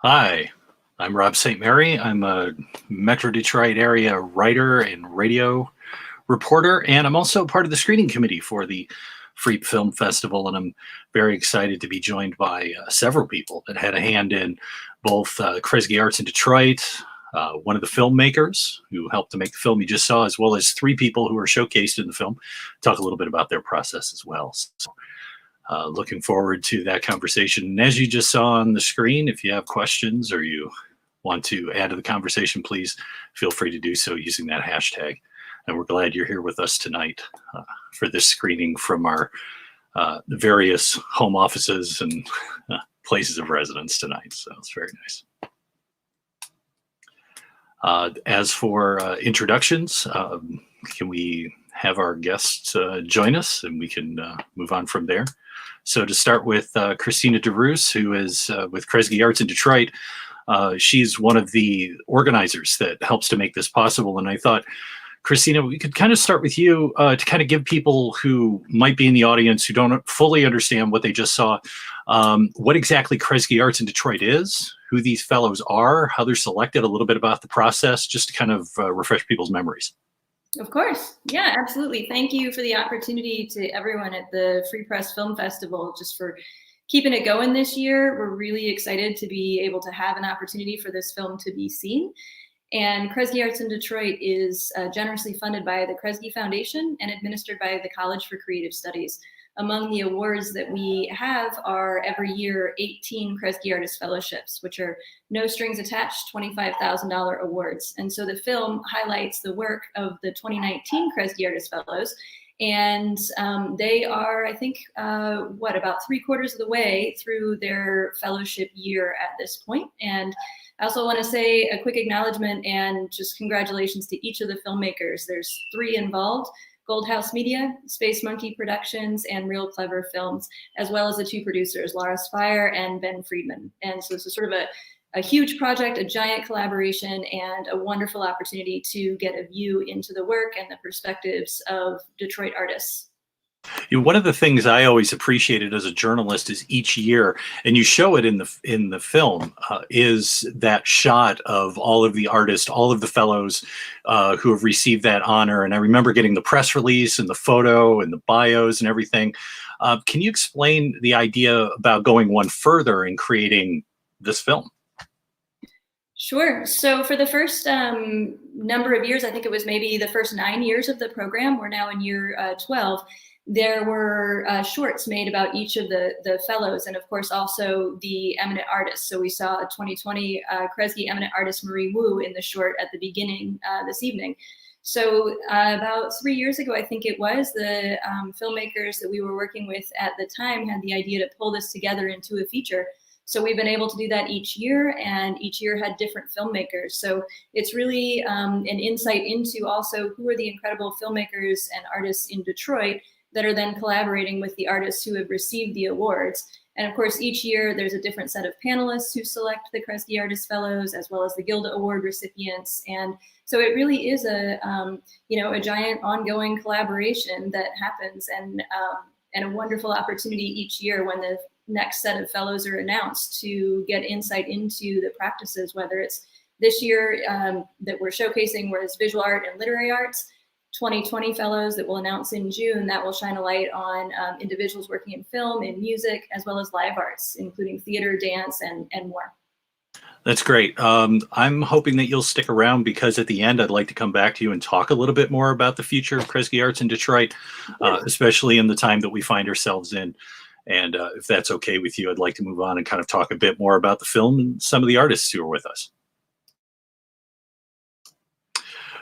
Hi, I'm Rob St. Mary. I'm a Metro Detroit area writer and radio reporter, and I'm also part of the screening committee for the Freep Film Festival. And I'm very excited to be joined by several people that had a hand in both Kresge Arts in Detroit, one of the filmmakers who helped to make the film you just saw, as well as three people who are showcased in the film. Talk a little bit about their process as well. So looking forward to that conversation. And as you just saw on the screen, if you have questions or you want to add to the conversation, please feel free to do so using that hashtag. And we're glad you're here with us tonight for this screening from our various home offices and places of residence tonight. So it's very nice. As for introductions, can we have our guests join us and we can move on from there? So to start with Christina DeRoos, who is with Kresge Arts in Detroit. She's one of the organizers that helps to make this possible. And I thought, Christina, we could kind of start with you to kind of give people who might be in the audience who don't fully understand what they just saw, what exactly Kresge Arts in Detroit is, who these fellows are, how they're selected, a little bit about the process, just to kind of refresh people's memories. Of course. Yeah, absolutely. Thank you for the opportunity to everyone at the Freep Film Festival, just for keeping it going this year. We're really excited to be able to have an opportunity for this film to be seen. And Kresge Arts in Detroit is generously funded by the Kresge Foundation and administered by the College for Creative Studies. Among the awards that we have are every year 18 Kresge Artist Fellowships, which are no strings attached, $25,000 awards. And so the film highlights the work of the 2019 Kresge Artist Fellows. And they are, I think, about 3/4 of the way through their fellowship year at this point. And I also want to say a quick acknowledgement and just congratulations to each of the filmmakers. There's 3 involved: Goldhouse Media, Space Monkey Productions, and Real Clever Films, as well as the 2 producers, Laura Spire and Ben Friedman. And so this is sort of a huge project, a giant collaboration, and a wonderful opportunity to get a view into the work and the perspectives of Detroit artists. One of the things I always appreciated as a journalist is each year, and you show it in the film, is that shot of all of the artists, all of the fellows who have received that honor. And I remember getting the press release and the photo and the bios and everything. Can you explain the idea about going one further in creating this film? Sure. So for the first number of years, I think it was maybe the first 9 years of the program, we're now in year 12, there were shorts made about each of the fellows, and of course also the eminent artists. So we saw a 2020 Kresge eminent artist Marie Wu in the short at the beginning this evening. So about 3 years ago, I think it was, the filmmakers that we were working with at the time had the idea to pull this together into a feature. So we've been able to do that each year, and each year had different filmmakers. So it's really an insight into also who are the incredible filmmakers and artists in Detroit that are then collaborating with the artists who have received the awards. And of course, each year there's a different set of panelists who select the Kresge Artist Fellows, as well as the Gilda Award recipients. And so it really is a giant ongoing collaboration that happens, and a wonderful opportunity each year when the next set of fellows are announced to get insight into the practices, whether it's this year that we're showcasing was visual art and literary arts, 2020 fellows that we'll announce in June that will shine a light on individuals working in film, in music, as well as live arts, including theater, dance, and more. That's great. I'm hoping that you'll stick around, because at the end, I'd like to come back to you and talk a little bit more about the future of Kresge Arts in Detroit, especially in the time that we find ourselves in. And if that's okay with you, I'd like to move on and kind of talk a bit more about the film and some of the artists who are with us.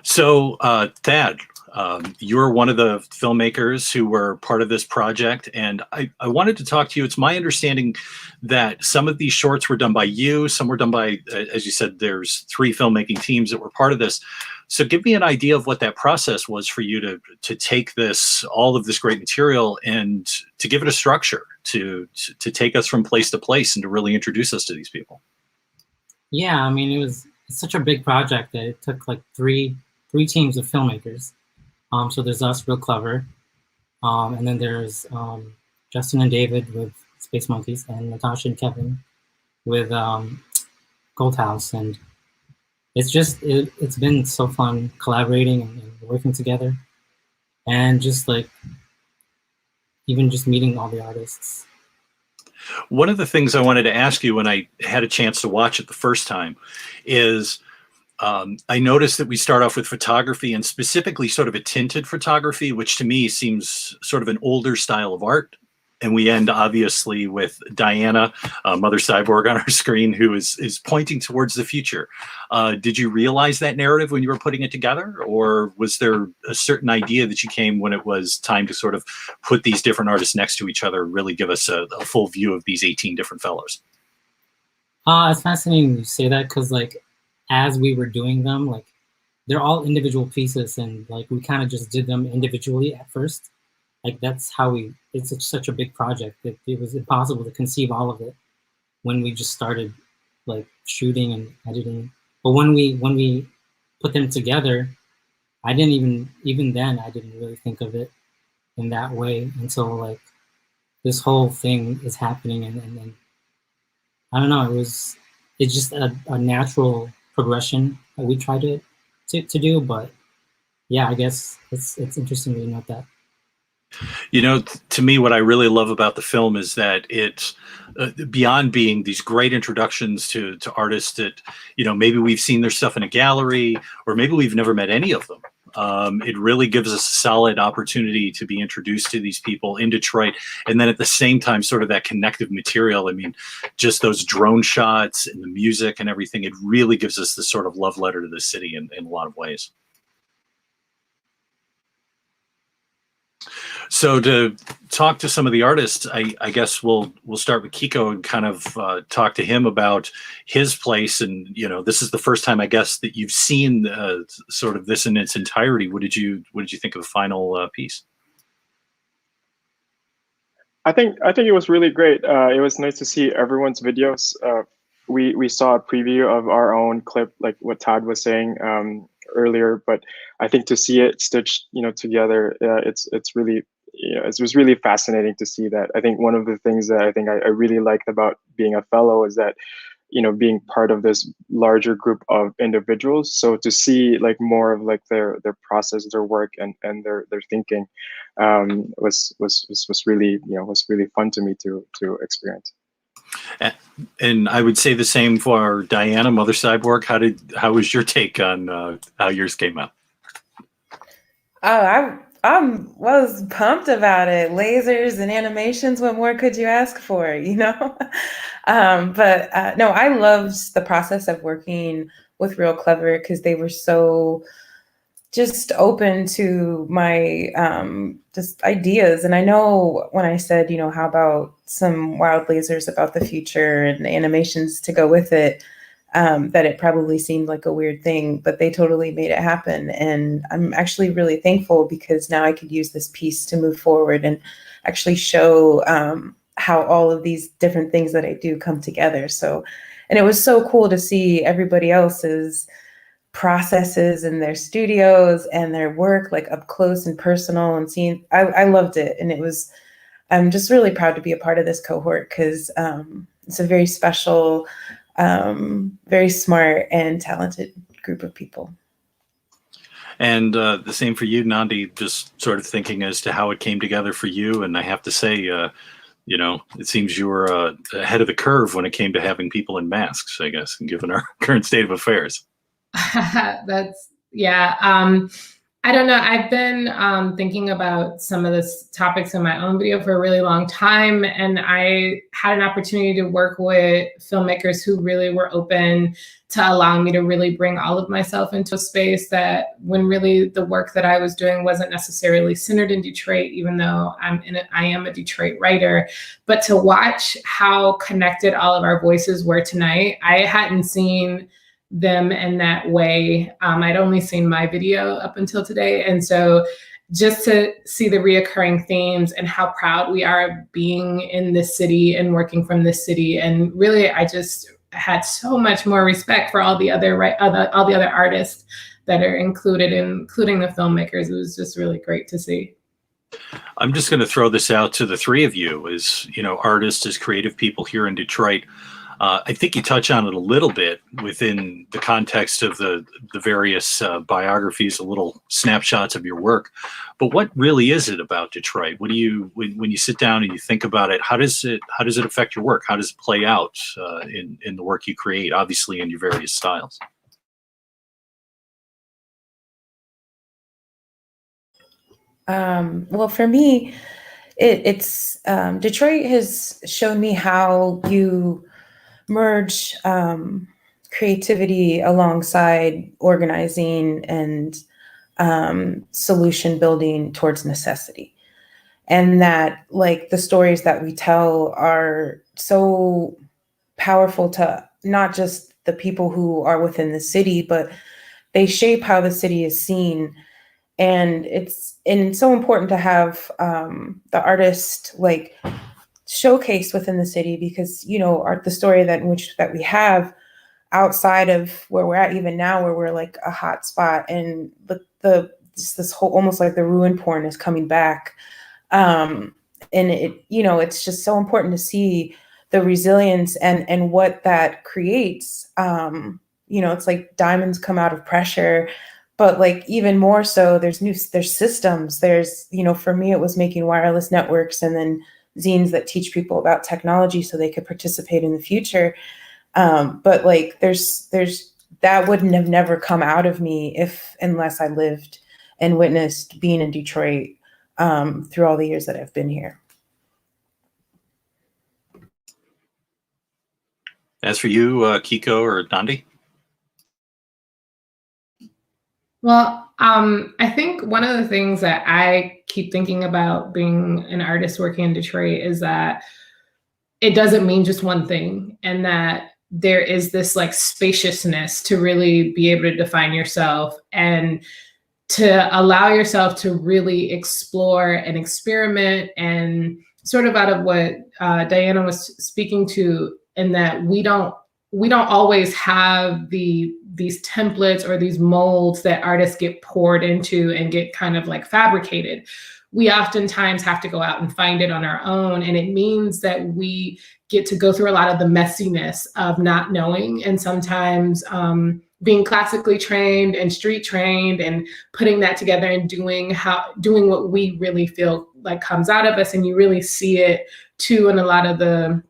So, Thad, you're one of the filmmakers who were part of this project, and I wanted to talk to you. It's my understanding that some of these shorts were done by you, some were done by, as you said, there's 3 filmmaking teams that were part of this. So give me an idea of what that process was for you to take all of this great material and to give it a structure, to take us from place to place and to really introduce us to these people. Yeah, I mean, it's such a big project that it took like three teams of filmmakers. So there's us, Real Clever, and then there's Justin and David with Space Monkeys, and Natasha and Kevin with Gold House, and it's been so fun collaborating and working together, and just like even just meeting all the artists. One of the things I wanted to ask you when I had a chance to watch it the first time is I noticed that we start off with photography, and specifically sort of a tinted photography, which to me seems sort of an older style of art. And we end obviously with Diana, Mother Cyborg on our screen, who is pointing towards the future. Did you realize that narrative when you were putting it together, or was there a certain idea that you came when it was time to sort of put these different artists next to each other, really give us a full view of these 18 different fellows? It's fascinating you say that, because like as we were doing them, like they're all individual pieces, and like we kind of just did them individually at first. Like that's how it's such a big project that it was impossible to conceive all of it when we just started like shooting and editing. But when we put them together, I didn't even then I didn't really think of it in that way until like this whole thing is happening, and I don't know, it's just a natural progression that we try to do. But yeah, I guess it's interesting to note that. You know, to me, what I really love about the film is that it's beyond being these great introductions to artists that, you know, maybe we've seen their stuff in a gallery, or maybe we've never met any of them. It really gives us a solid opportunity to be introduced to these people in Detroit. And then at the same time, sort of that connective material. I mean, just those drone shots and the music and everything, it really gives us this sort of love letter to the city in a lot of ways. So to talk to some of the artists, I guess we'll start with Kiko and kind of talk to him about his place. And, you know, this is the first time, I guess, that you've seen sort of this in its entirety. What did you think of the final piece? I think it was really great. It was nice to see everyone's videos. We saw a preview of our own clip, like what Todd was saying earlier, but I think to see it stitched, you know, together, it's really, you know, it was really fascinating to see that. I think one of the things that I think I really liked about being a fellow is that, you know, being part of this larger group of individuals. So to see like more of like their process, their work, and their thinking was really, you know, was really fun to me to experience. And I would say the same for Diana, Mother Cyborg. How was your take on how yours came out? Oh, I was pumped about it. Lasers and animations. What more could you ask for? You know, but no, I loved the process of working with Real Clever, because they were so just open to my just ideas. And I know when I said, you know, how about some wild lasers about the future and animations to go with it, that it probably seemed like a weird thing, but they totally made it happen. And I'm actually really thankful, because now I could use this piece to move forward and actually show how all of these different things that I do come together. So, and it was so cool to see everybody else's processes in their studios and their work like up close and personal, and seeing, I loved it. And I'm just really proud to be a part of this cohort, because it's a very special, very smart and talented group of people. And the same for you, Nandi, just sort of thinking as to how it came together for you. And I have to say, you know, it seems you were ahead of the curve when it came to having people in masks, I guess, given our current state of affairs. Yeah. I don't know. I've been thinking about some of the topics in my own video for a really long time. And I had an opportunity to work with filmmakers who really were open to allowing me to really bring all of myself into a space that, when really the work that I was doing wasn't necessarily centered in Detroit, even though I am a Detroit writer. But to watch how connected all of our voices were tonight, I hadn't seen them in that way. I'd only seen my video up until today. And so just to see the reoccurring themes and how proud we are of being in this city and working from this city. And really, I just had so much more respect for all the other artists that are included, including the filmmakers. It was just really great to see. I'm just going to throw this out to the three of you as, you know, artists, as creative people here in Detroit. I think you touch on it a little bit within the context of the various biographies, the little snapshots of your work. But what really is it about Detroit? What do you, when you sit down and you think about it, how does it affect your work? How does it play out in the work you create, obviously in your various styles? Well, for me, it's Detroit has shown me how you merge creativity alongside organizing and solution building towards necessity. And that, like, the stories that we tell are so powerful to not just the people who are within the city, but they shape how the city is seen. And it's so important to have the artist like showcased within the city, because the story that we have outside of where we're at even now, where we're like a hot spot, and this whole almost like the ruin porn is coming back, and it's just so important to see the resilience and what that creates. It's like diamonds come out of pressure. But like even more so, there's systems. There's, for me, it was making wireless networks and then zines that teach people about technology so they could participate in the future. But like there's that wouldn't have never come out of me unless I lived and witnessed being in Detroit through all the years that I've been here. As for you, Kiko or Nandi? Well, I think one of the things that I keep thinking about being an artist working in Detroit is that it doesn't mean just one thing, and that there is this like spaciousness to really be able to define yourself and to allow yourself to really explore and experiment, and sort of out of what Diana was speaking to, in that we don't always have these templates or these molds that artists get poured into and get kind of like fabricated. We oftentimes have to go out and find it on our own. And it means that we get to go through a lot of the messiness of not knowing, and sometimes being classically trained and street trained and putting that together and doing what we really feel like comes out of us. And you really see it too in a lot of the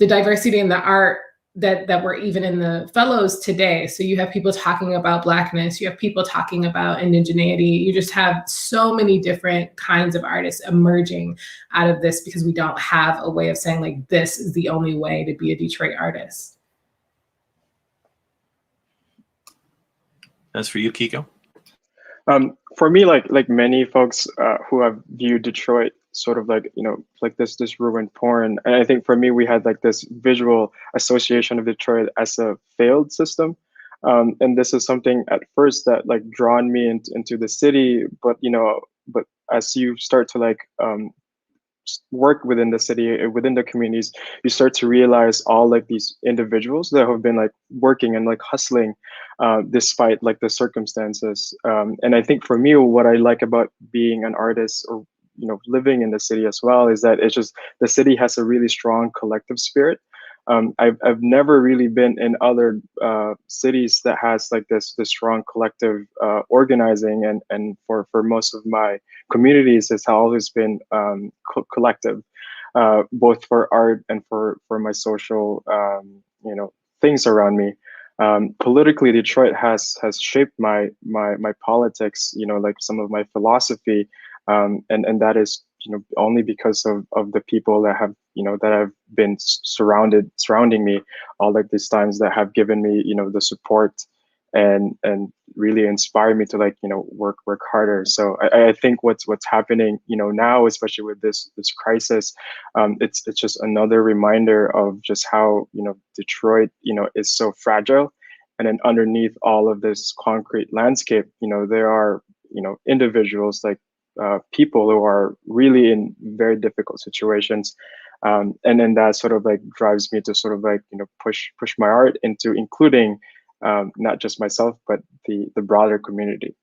diversity in the art that we're even in the fellows today. So you have people talking about Blackness, you have people talking about indigeneity, you just have so many different kinds of artists emerging out of this, because we don't have a way of saying like, this is the only way to be a Detroit artist. As for you, Kiko? For me, like many folks who have viewed Detroit sort of like, like this ruined porn. And I think for me, we had like this visual association of Detroit as a failed system. And this is something at first that like drawn me into the city, but as you start to like work within the city, within the communities, you start to realize all like these individuals that have been like working and like hustling despite like the circumstances. And I think for me, what I like about being an artist, or living in the city as well, is that it's just the city has a really strong collective spirit. I've never really been in other cities that has like this strong collective organizing, and for most of my communities, it's always been collective, both for art and for my social things around me. Politically, Detroit has shaped my politics, like some of my philosophy, and that is only because of the people that have that have been surrounding me all of these times, that have given me the support and really inspire me to like work harder. So I think what's happening now, especially with this crisis, it's just another reminder of just how Detroit is so fragile. And then underneath all of this concrete landscape, there are individuals, like people who are really in very difficult situations, and then that sort of like drives me to sort of like push my art into including not just myself, but the broader community.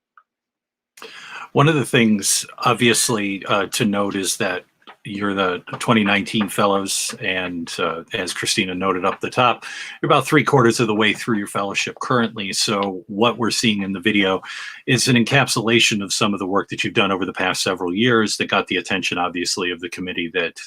One of the things, obviously, to note is that you're the 2019 fellows, and as Christina noted up the top, you're about 3/4 of the way through your fellowship currently. So what we're seeing in the video is an encapsulation of some of the work that you've done over the past several years that got the attention, obviously, of the committee that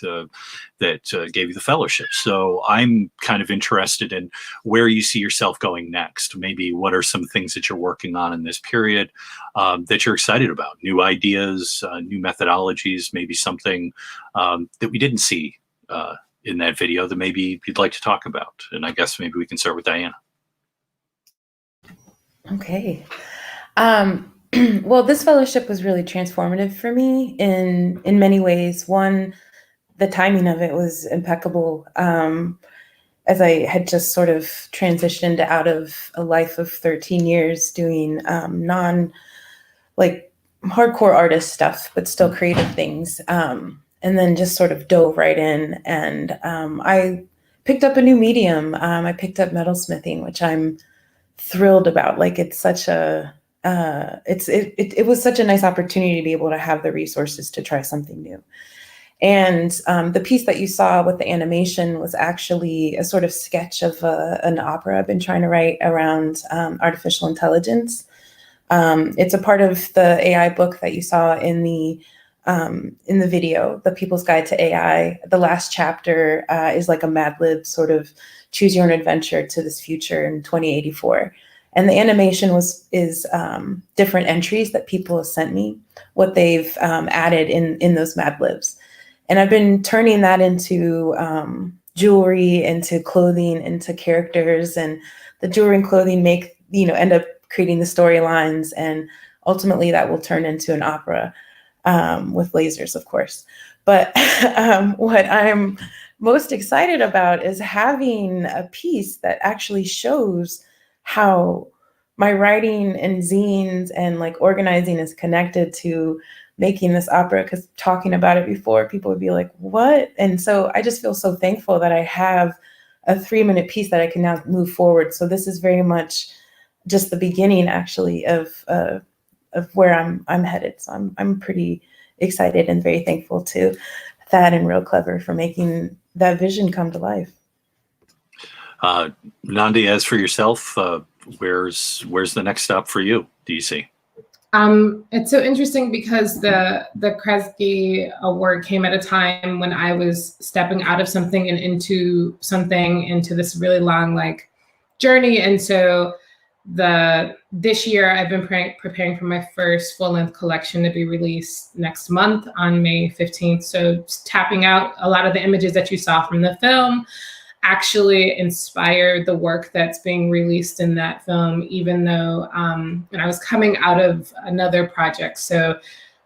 gave you the fellowship. So I'm kind of interested in where you see yourself going next. Maybe what are some things that you're working on in this period that you're excited about? New ideas, new methodologies, maybe something that we didn't see in that video that maybe you'd like to talk about. And I guess maybe we can start with Diana. Okay. Well, this fellowship was really transformative for me in many ways. One, the timing of it was impeccable. As I had just sort of transitioned out of a life of 13 years doing like hardcore artist stuff, but still creative things. And then just sort of dove right in, and I picked up a new medium. I picked up metalsmithing, which I'm thrilled about. Like, it's such a it was such a nice opportunity to be able to have the resources to try something new. And the piece that you saw with the animation was actually a sort of sketch of an opera I've been trying to write around artificial intelligence. It's a part of the AI book that you saw in the video, The People's Guide to AI. The last chapter is like a Mad Lib sort of choose your own adventure to this future in 2084. And the animation is different entries that people have sent me, what they've added in those Mad Libs. And I've been turning that into jewelry, into clothing, into characters, and the jewelry and clothing end up creating the storylines, and ultimately that will turn into an opera with lasers, of course. But what I'm most excited about is having a piece that actually shows how my writing and zines and like organizing is connected to making this opera, because talking about it before, people would be like, what? And so I just feel so thankful that I have a 3-minute piece that I can now move forward. So this is very much just the beginning, actually, of where I'm headed. So I'm pretty excited and very thankful to Thad and Real Clever for making that vision come to life. Nandi, as for yourself, where's the next stop for you, do you see? It's so interesting because the Kresge Award came at a time when I was stepping out of something and into this really long like journey. And so this year I've been preparing for my first full-length collection to be released next month on May 15th. So tapping out a lot of the images that you saw from the film actually inspired the work that's being released in that film, even though and I was coming out of another project. So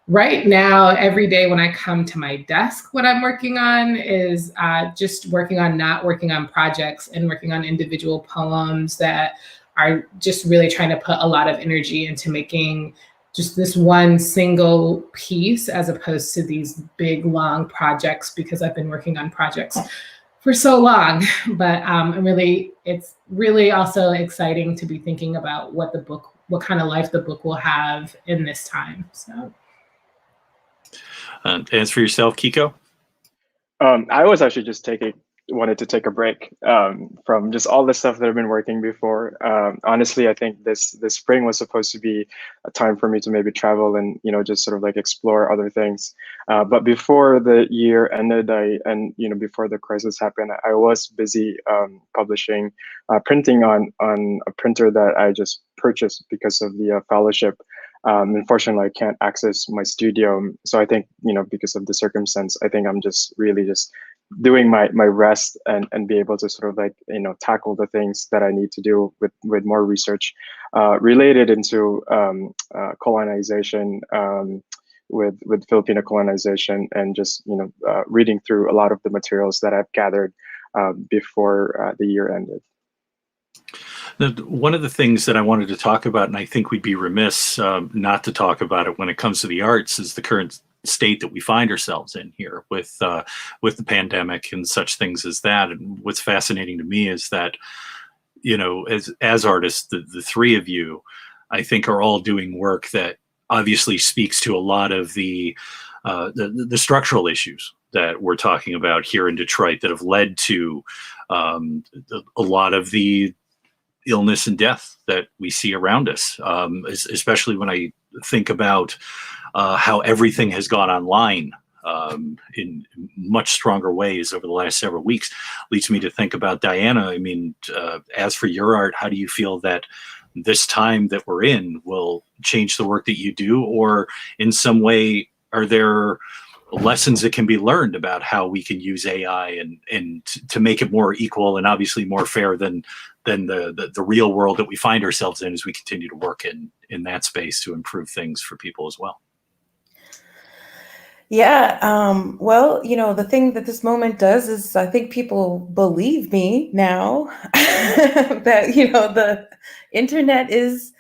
right now, every day when I come to my desk, what I'm working on is just not working on projects and working on individual poems that are just really trying to put a lot of energy into making just this one single piece, as opposed to these big, long projects, because I've been working on projects for so long. But it's really also exciting to be thinking about what kind of life the book will have in this time. So, as for yourself, Kiko? I was actually just wanted to take a break from just all the stuff that I've been working before. Honestly, I think this spring was supposed to be a time for me to maybe travel and just sort of like explore other things. But before the year ended, before the crisis happened, I was busy publishing, printing on a printer that I just purchased because of the fellowship. Unfortunately, I can't access my studio. So I think, because of the circumstance, I think I'm just really just doing my rest and be able to sort of like, tackle the things that I need to do with more research related into colonization, with Filipino colonization, and just, reading through a lot of the materials that I've gathered before the year ended. Now, one of the things that I wanted to talk about, and I think we'd be remiss not to talk about it when it comes to the arts, is the current state that we find ourselves in here with the pandemic and such things as that. And what's fascinating to me is that, as artists, the three of you, I think, are all doing work that obviously speaks to a lot of the structural issues that we're talking about here in Detroit that have led to a lot of the illness and death that we see around us, especially when I think about how everything has gone online in much stronger ways over the last several weeks. Leads me to think about Diana. I mean, as for your art, how do you feel that this time that we're in will change the work that you do, or in some way are there lessons that can be learned about how we can use AI and to make it more equal and obviously more fair than the real world that we find ourselves in as we continue to work in that space to improve things for people as well? Yeah, well, the thing that this moment does is I think people believe me now that, the internet is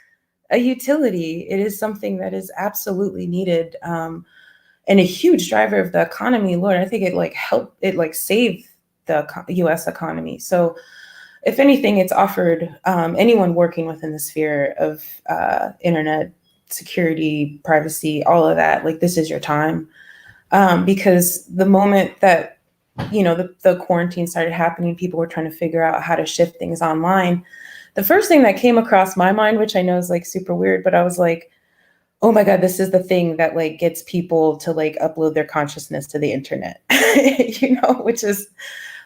a utility. It is something that is absolutely needed, and a huge driver of the economy. Lord, I think it helped, it saved the US economy. So if anything, it's offered anyone working within the sphere of internet security, privacy, all of that, this is your time. Because the moment that, the quarantine started happening, people were trying to figure out how to shift things online. The first thing that came across my mind, which I know is super weird, but I was like, oh my God, this is the thing that gets people to upload their consciousness to the internet, which is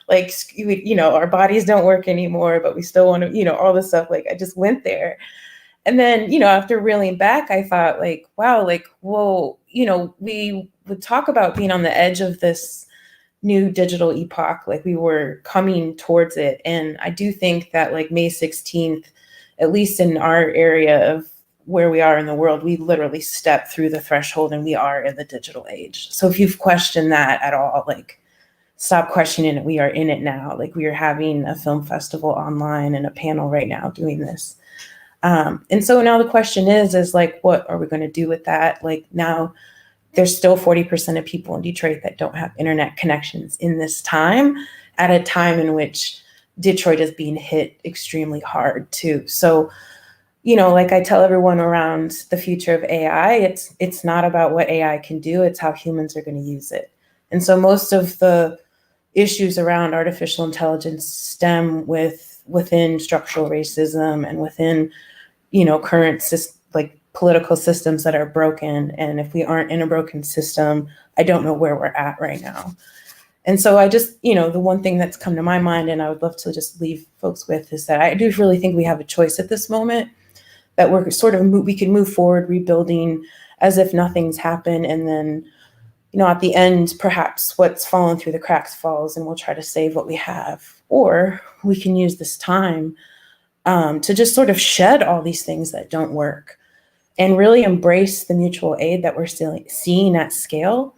our bodies don't work anymore, but we still want to, all this stuff. I just went there. And then, after reeling back, I thought wow, whoa, we would talk about being on the edge of this new digital epoch, we were coming towards it. And I do think that May 16th, at least in our area of where we are in the world, we literally stepped through the threshold and we are in the digital age. So if you've questioned that at all, stop questioning it. We are in it now. We are having a film festival online and a panel right now doing this. And so now the question is what are we going to do with that? Now there's still 40% of people in Detroit that don't have internet connections in this time, at a time in which Detroit is being hit extremely hard too. So, I tell everyone around the future of AI, it's not about what AI can do, it's how humans are going to use it. And so most of the issues around artificial intelligence stem within structural racism and within, current political systems that are broken. And if we aren't in a broken system, I don't know where we're at right now. And so I just, the one thing that's come to my mind, and I would love to just leave folks with, is that I do really think we have a choice at this moment, that we're we can move forward rebuilding as if nothing's happened. And then, at the end, perhaps what's fallen through the cracks falls and we'll try to save what we have. Or we can use this time to just shed all these things that don't work and really embrace the mutual aid that we're still seeing at scale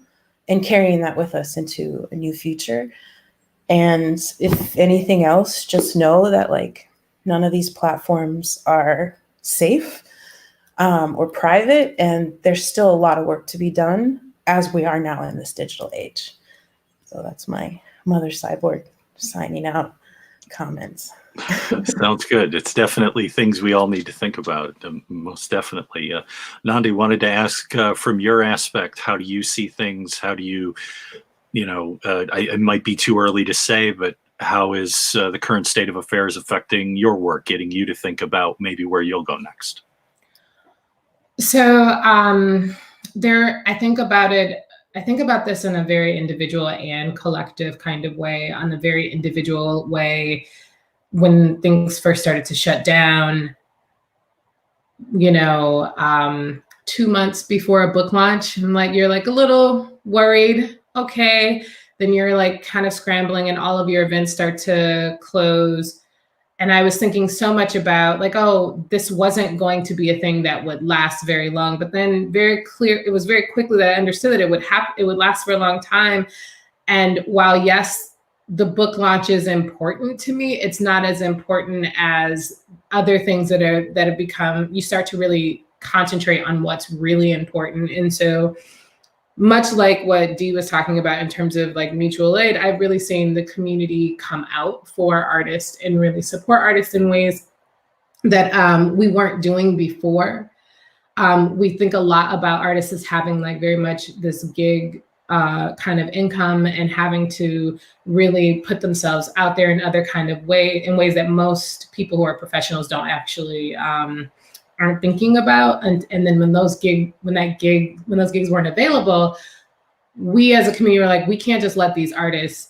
and carrying that with us into a new future. And if anything else, just know that none of these platforms are safe or private, and there's still a lot of work to be done as we are now in this digital age. So that's my mother cyborg signing out comments. Sounds good. It's definitely things we all need to think about, most definitely. Nandi, wanted to ask from your aspect, how do you see things? How do you, it might be too early to say, but how is the current state of affairs affecting your work, getting you to think about maybe where you'll go next? So I think about this in a very individual and collective kind of way. On the very individual way, when things first started to shut down, 2 months before a book launch, you're a little worried. Okay. Then you're kind of scrambling and all of your events start to close. And I was thinking so much about oh, this wasn't going to be a thing that would last very long. But then it was very quickly that I understood that it would last for a long time. And while yes, the book launch is important to me, it's not as important as other things that have become, you start to really concentrate on what's really important. And so much like what Dee was talking about in terms of mutual aid, I've really seen the community come out for artists and really support artists in ways that we weren't doing before. We think a lot about artists as having very much this gig kind of income and having to really put themselves out there in other kind of in ways that most people who are professionals don't actually aren't thinking about. And then when those gigs weren't available, we as a community were like, we can't just let these artists,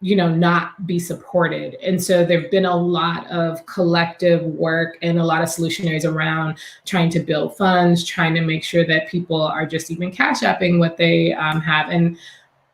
not be supported. And so there've been a lot of collective work and a lot of solutionaries around trying to build funds, trying to make sure that people are just even cash apping what they have. And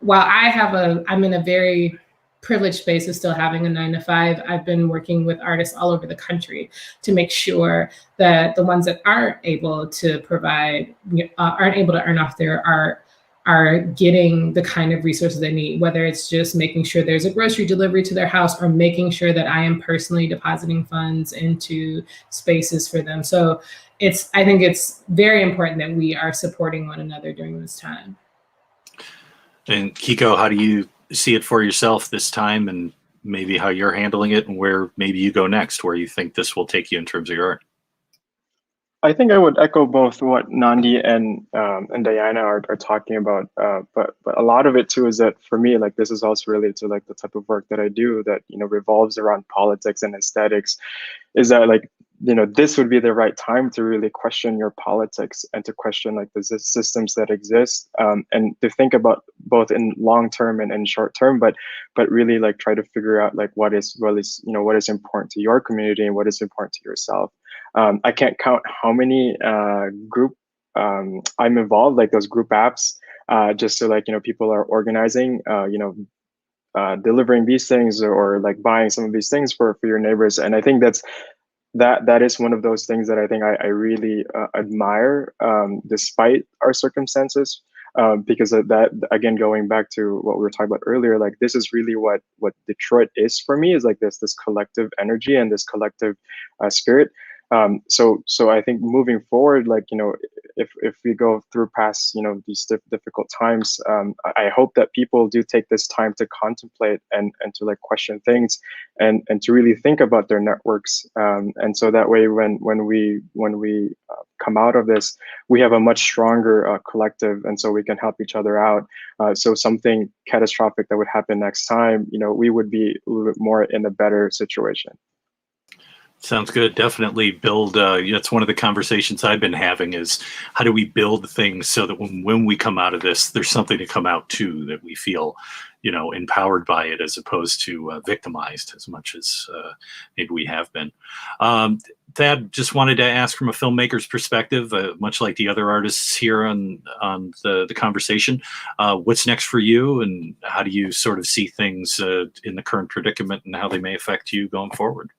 while I'm in a very privileged space of still having a 9-to-5, I've been working with artists all over the country to make sure that the ones that aren't able to earn off their art are getting the kind of resources they need, whether it's just making sure there's a grocery delivery to their house or making sure that I am personally depositing funds into spaces for them. So I think it's very important that we are supporting one another during this time. And Kiko, how do you see it for yourself this time, and maybe how you're handling it, and where maybe you go next, where you think this will take you in terms of your art? I think I would echo both what Nandi and Diana are talking about, but a lot of it too is that for me, like, this is also related to like the type of work that I do that revolves around politics and aesthetics. Is that like this would be the right time to really question your politics and to question like the systems that exist, and to think about both in long term and in short term, but really like try to figure out like what is important to your community and what is important to yourself. I can't count how many group I'm involved, like those group apps, just so like people are organizing, delivering these things or like buying some of these things for your neighbors. And I think that is one of those things that I think I really admire, despite our circumstances, because of that, again, going back to what we were talking about earlier, like this is really what Detroit is for me, is like this collective energy and this collective spirit. So I think moving forward, like, if we go through past, these difficult times, I hope that people do take this time to contemplate and to like question things and to really think about their networks. And so that way, when we come out of this, we have a much stronger collective, and so we can help each other out. So something catastrophic that would happen next time, we would be a little bit more in a better situation. Sounds good. Definitely build. That's one of the conversations I've been having, is how do we build things so that when we come out of this, there's something to come out to, that we feel, empowered by it, as opposed to victimized as much as maybe we have been. Thad, just wanted to ask from a filmmaker's perspective, much like the other artists here on the conversation, what's next for you, and how do you sort of see things in the current predicament and how they may affect you going forward?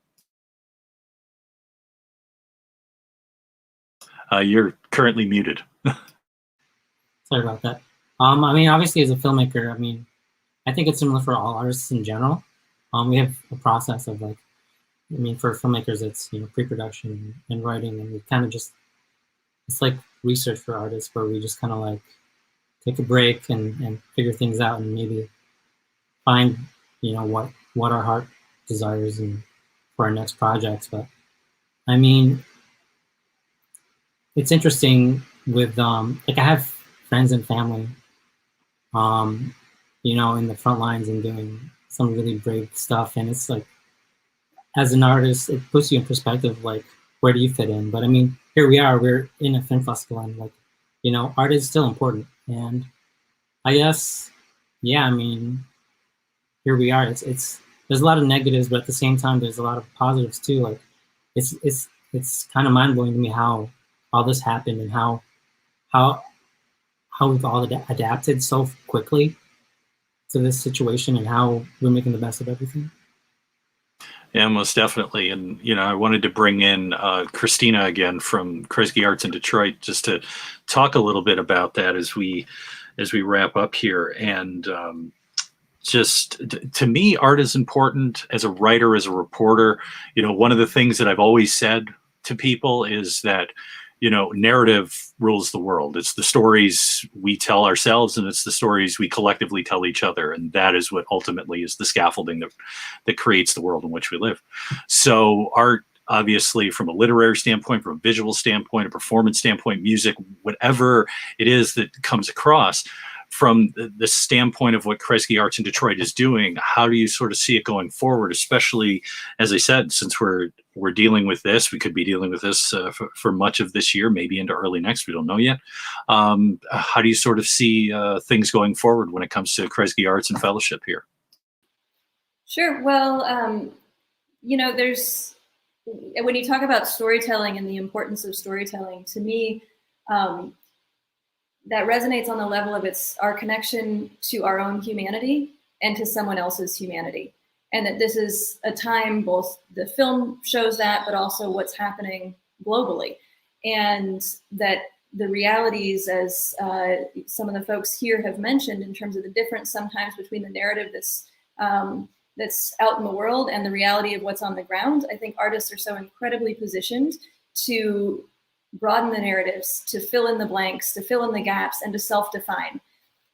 You're currently muted. Sorry about that. I mean, obviously, as a filmmaker, I think it's similar for all artists in general. We have a process of like, for filmmakers, it's pre-production and writing, and we kind of just, it's like research for artists, where we just kind of like take a break and figure things out, and maybe find what our heart desires and for our next projects. But it's interesting with like, I have friends and family in the front lines and doing some really brave stuff, and it's like, as an artist, it puts you in perspective, like, where do you fit in? But here we are, we're in a film festival, and like, art is still important. And I guess, yeah, here we are. It's there's a lot of negatives, but at the same time, there's a lot of positives too. Like, it's kind of mind blowing to me how all this happened, and how we've all adapted so quickly to this situation, and how we're making the best of everything. Yeah, most definitely. And, I wanted to bring in Christina again from Kresge Arts in Detroit, just to talk a little bit about that as we wrap up here. And just to me, art is important. As a writer, as a reporter, one of the things that I've always said to people is that, narrative rules the world. It's the stories we tell ourselves, and it's the stories we collectively tell each other. And that is what ultimately is the scaffolding that creates the world in which we live. So art, obviously, from a literary standpoint, from a visual standpoint, a performance standpoint, music, whatever it is that comes across, from the standpoint of what Kresge Arts in Detroit is doing, how do you sort of see it going forward? Especially, as I said, since we're dealing with this, we could be dealing with this for much of this year, maybe into early next. We don't know yet. How do you sort of see things going forward when it comes to Kresge Arts and Fellowship here? Sure. Well, you know, when you talk about storytelling and the importance of storytelling, to me, that resonates on the level of our connection to our own humanity and to someone else's humanity. And that this is a time, both the film shows that, but also what's happening globally. And that the realities, as some of the folks here have mentioned, in terms of the difference sometimes between the narrative that's out in the world and the reality of what's on the ground, I think artists are so incredibly positioned to broaden the narratives, to fill in the blanks, to fill in the gaps, and to self-define.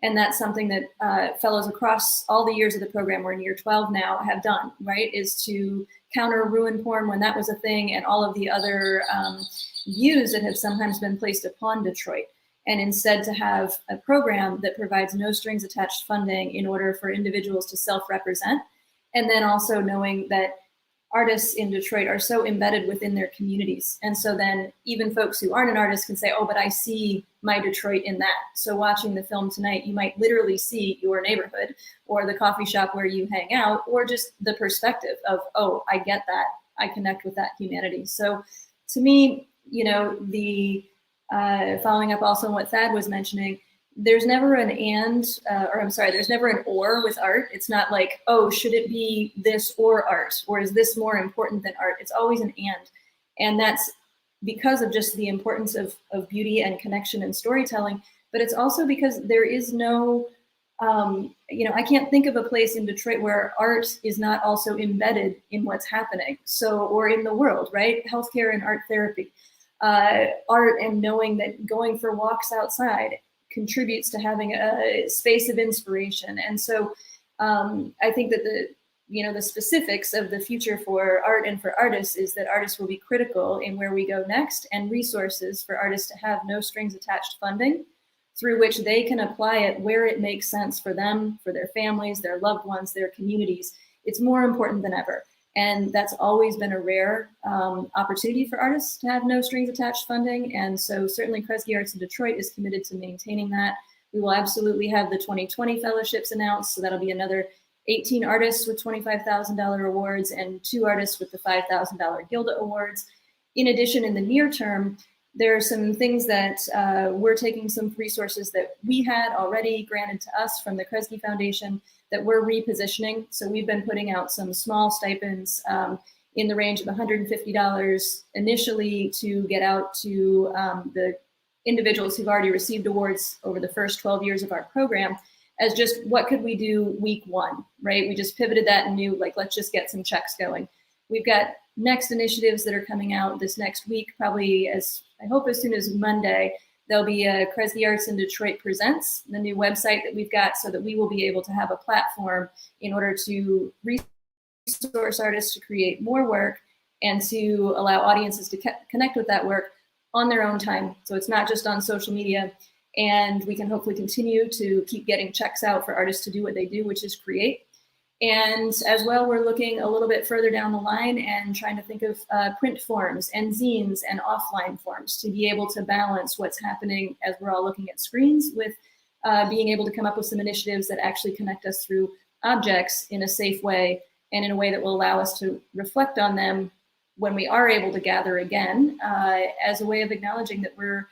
And that's something that fellows across all the years of the program, we're in year 12 now, have done, right? Is to counter ruin porn when that was a thing, and all of the other views that have sometimes been placed upon Detroit. And instead to have a program that provides no strings attached funding in order for individuals to self-represent. And then also knowing that artists in Detroit are so embedded within their communities. And so then even folks who aren't an artist can say, oh, but I see my Detroit in that. So watching the film tonight, you might literally see your neighborhood or the coffee shop where you hang out, or just the perspective of, oh, I get that. I connect with that humanity. So to me, you know, the following up also on what Thad was mentioning, there's never an there's never an or with art. It's not like, oh, should it be this or art? Or is this more important than art? It's always an and. And that's because of just the importance of beauty and connection and storytelling. But it's also because there is no, you know, I can't think of a place in Detroit where art is not also embedded in what's happening. So, or in the world, right? Healthcare and art therapy, art and knowing that going for walks outside contributes to having a space of inspiration. And so I think that the specifics of the future for art and for artists is that artists will be critical in where we go next, and resources for artists to have no strings attached funding through which they can apply it where it makes sense for them, for their families, their loved ones, their communities. It's more important than ever. And that's always been a rare opportunity for artists to have no strings attached funding. And so certainly Kresge Arts in Detroit is committed to maintaining that. We will absolutely have the 2020 fellowships announced. So that'll be another 18 artists with $25,000 awards and 2 artists with the $5,000 Gilda Awards. In addition, in the near term, there are some things that we're taking some resources that we had already granted to us from the Kresge Foundation that we're repositioning. So we've been putting out some small stipends in the range of $150 initially to get out to the individuals who've already received awards over the first 12 years of our program, as just what could we do week 1, right? We just pivoted that and knew, like, let's just get some checks going. We've got next initiatives that are coming out this next week, probably I hope as soon as Monday. There'll be a Kresge Arts in Detroit Presents, the new website that we've got, so that we will be able to have a platform in order to resource artists to create more work and to allow audiences to connect with that work on their own time. So it's not just on social media, and we can hopefully continue to keep getting checks out for artists to do what they do, which is create. And as well, we're looking a little bit further down the line and trying to think of print forms and zines and offline forms to be able to balance what's happening as we're all looking at screens with being able to come up with some initiatives that actually connect us through objects in a safe way and in a way that will allow us to reflect on them when we are able to gather again, as a way of acknowledging that we're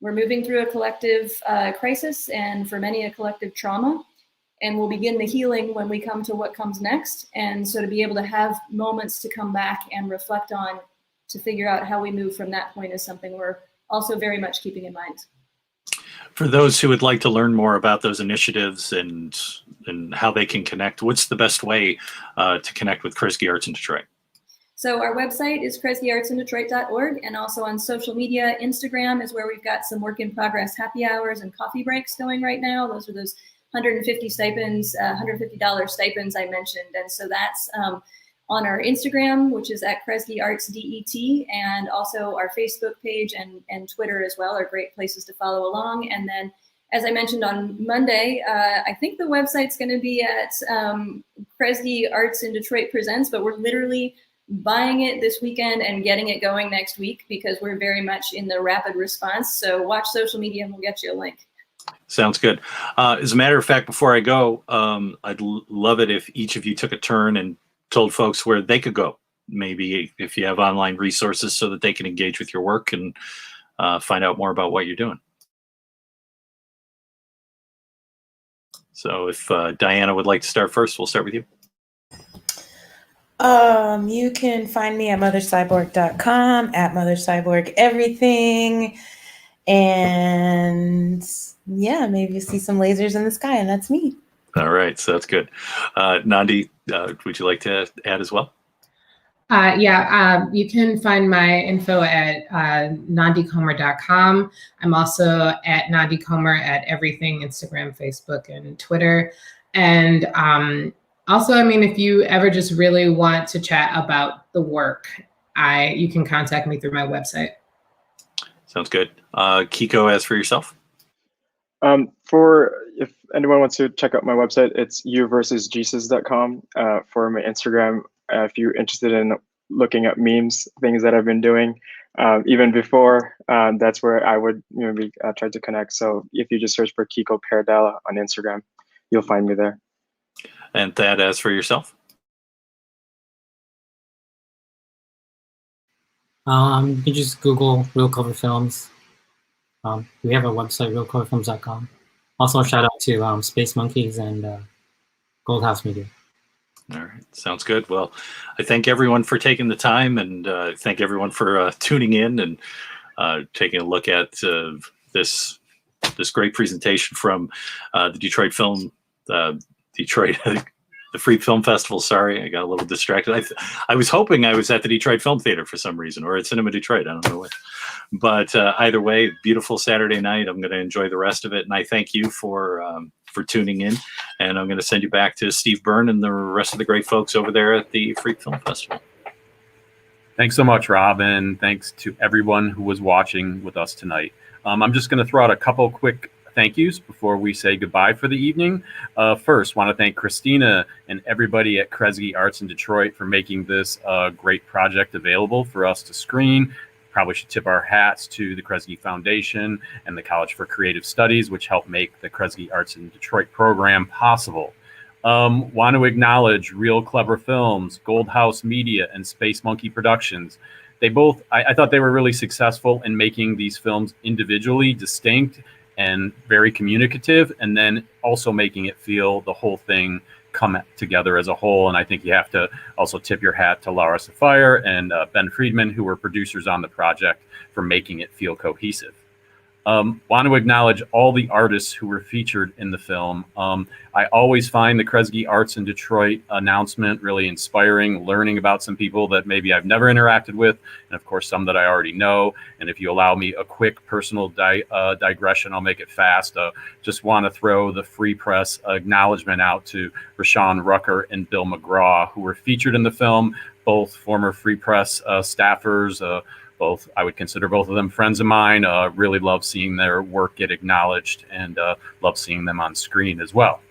moving through a collective crisis, and for many a collective trauma. And we'll begin the healing when we come to what comes next. And so to be able to have moments to come back and reflect on, to figure out how we move from that point, is something we're also very much keeping in mind. For those who would like to learn more about those initiatives and how they can connect, what's the best way to connect with Kresge Arts in Detroit? So our website is KresgeArtsInDetroit.org, and also on social media, Instagram is where we've got some work in progress happy hours and coffee breaks going right now. Those are those $150 stipends, $150 stipends I mentioned. And so that's on our Instagram, which is at Kresge Arts DET, and also our Facebook page and Twitter as well are great places to follow along. And then as I mentioned on Monday, I think the website's going to be at Kresge Arts in Detroit Presents, but we're literally buying it this weekend and getting it going next week because we're very much in the rapid response. So watch social media and we'll get you a link. Sounds good. As a matter of fact, before I go, I'd love it if each of you took a turn and told folks where they could go. Maybe if you have online resources so that they can engage with your work and find out more about what you're doing. So if Diana would like to start first, we'll start with you. You can find me at mothercyborg.com, at mothercyborg everything. And yeah, maybe you see some lasers in the sky, and that's me. All right, so that's good. Nandi, would you like to add as well? You can find my info at nandicomer.com. I'm also at Nandi Comer at everything, Instagram, Facebook, and Twitter. And also, I mean, if you ever just really want to chat about the work, you can contact me through my website. Sounds good. Kiko, as for yourself? If anyone wants to check out my website, it's youversusjesus.com. For my Instagram, if you're interested in looking at memes, things that I've been doing, even before, that's where I would maybe try to connect. So if you just search for Kiko Paradella on Instagram, you'll find me there. And Thad, as for yourself? You can just Google Real Cover Films. We have a website, realcoverfilms.com. Also, a shout out to Space Monkeys and Gold House Media. All right, sounds good. Well, I thank everyone for taking the time, and thank everyone for tuning in and taking a look at this great presentation from the Detroit Film, the Freep Film Festival. Sorry, I got a little distracted. I was hoping I was at the Detroit Film Theater for some reason, or at Cinema Detroit. I don't know what. But either way, beautiful Saturday night. I'm going to enjoy the rest of it, and I thank you for tuning in. And I'm going to send you back to Steve Byrne and the rest of the great folks over there at the Freep Film Festival. Thanks so much, Rob, and thanks to everyone who was watching with us tonight. I'm just going to throw out a couple quick thank yous before we say goodbye for the evening. First, want to thank Christina and everybody at Kresge Arts in Detroit for making this great project available for us to screen. Probably should tip our hats to the Kresge Foundation and the College for Creative Studies, which helped make the Kresge Arts in Detroit program possible. Want to acknowledge Real Clever Films, Gold House Media, and Space Monkey Productions. They both, I thought they were really successful in making these films individually distinct and very communicative, and then also making it feel the whole thing come together as a whole. And I think you have to also tip your hat to Laura Sapphire and Ben Friedman, who were producers on the project, for making it feel cohesive. Want to acknowledge all the artists who were featured in the film. I always find the Kresge Arts in Detroit announcement really inspiring, learning about some people that maybe I've never interacted with, and of course some that I already know. And if you allow me a quick personal digression, I'll make it fast. Just want to throw the Free Press acknowledgement out to Rashawn Rucker and Bill McGraw, who were featured in the film, both former Free Press staffers, both, I would consider both of them friends of mine. Really love seeing their work get acknowledged, and love seeing them on screen as well.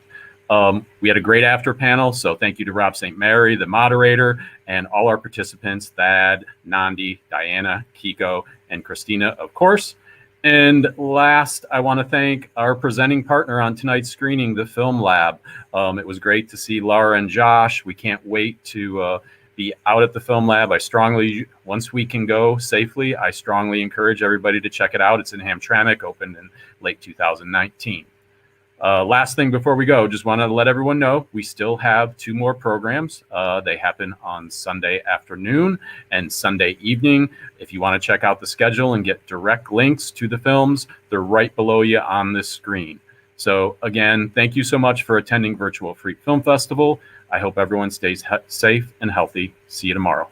We had a great after panel, so thank you to Rob St. Mary, the moderator, and all our participants, Thad, Nandi, Diana, Kiko, and Christina, of course. And last, I want to thank our presenting partner on tonight's screening, the Film Lab. It was great to see Laura and Josh. We can't wait to be out at the Film Lab. Once we can go safely, I strongly encourage everybody to check it out. It's in Hamtramck, opened in late 2019. Last thing before we go, just want to let everyone know we still have 2 more programs. They happen on Sunday afternoon and Sunday evening. If you want to check out the schedule and get direct links to the films, they're right below you on this screen. So again, thank you so much for attending Virtual Freep Film Festival. I hope everyone stays safe and healthy. See you tomorrow.